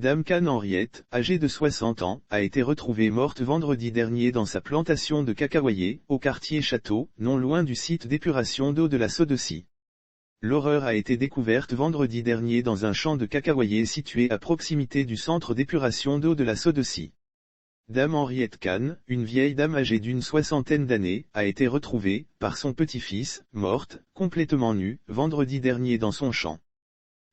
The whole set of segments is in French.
Dame Khan Henriette, âgée de 60 ans, a été retrouvée morte vendredi dernier dans sa plantation de cacaoyers, au quartier Château, non loin du site d'épuration d'eau de la Sodeci. L'horreur a été découverte vendredi dernier dans un champ de cacaoyers situé à proximité du centre d'épuration d'eau de la Sodeci. Dame Henriette Khan, une vieille dame âgée d'une soixantaine d'années, a été retrouvée, par son petit-fils, morte, complètement nue, vendredi dernier dans son champ.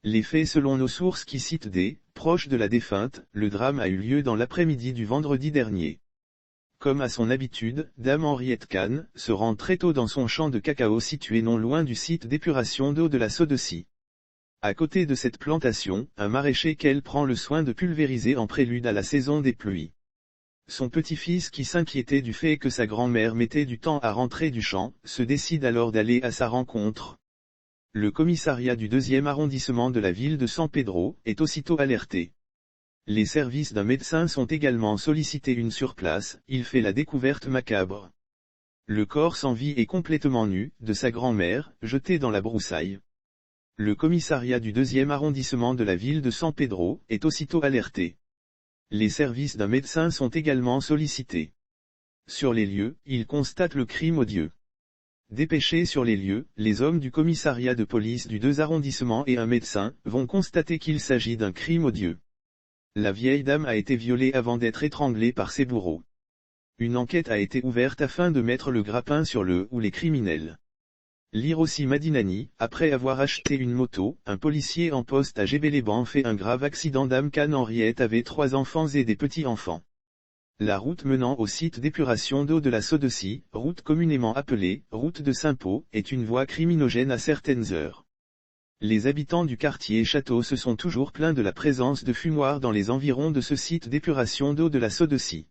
Les faits selon nos sources qui citent des proches de la défunte, le drame a eu lieu dans l'après-midi du vendredi dernier. Comme à son habitude, Dame Henriette Khan se rend très tôt dans son champ de cacao situé non loin du site d'épuration d'eau de la Sodeci. À côté de cette plantation, un maraîcher qu'elle prend le soin de pulvériser en prélude à la saison des pluies. Son petit-fils qui s'inquiétait du fait que sa grand-mère mettait du temps à rentrer du champ, se décide alors d'aller à sa rencontre. Le commissariat du 2e arrondissement de la ville de San Pedro est aussitôt alerté. Les services d'un médecin sont également sollicités sur place, il fait la découverte macabre. Le corps sans vie est complètement nu, de sa grand-mère, jeté dans la broussaille. Le commissariat du 2e arrondissement de la ville de San Pedro est aussitôt alerté. Les services d'un médecin sont également sollicités. Sur les lieux, ils constatent le crime odieux. Dépêchés sur les lieux, les hommes du commissariat de police du 2 arrondissement et un médecin vont constater qu'il s'agit d'un crime odieux. La vieille dame a été violée avant d'être étranglée par ses bourreaux. Une enquête a été ouverte afin de mettre le grappin sur le ou les criminels. Lire aussi Madinani, après avoir acheté une moto, un policier en poste à Gébéléban fait un grave accident. Dame Khan Henriette avait 3 enfants et des petits-enfants. La route menant au site d'épuration d'eau de la Sodeci, route communément appelée route de Saint-Pau, est une voie criminogène à certaines heures. Les habitants du quartier Château se sont toujours plaints de la présence de fumoirs dans les environs de ce site d'épuration d'eau de la Sodeci.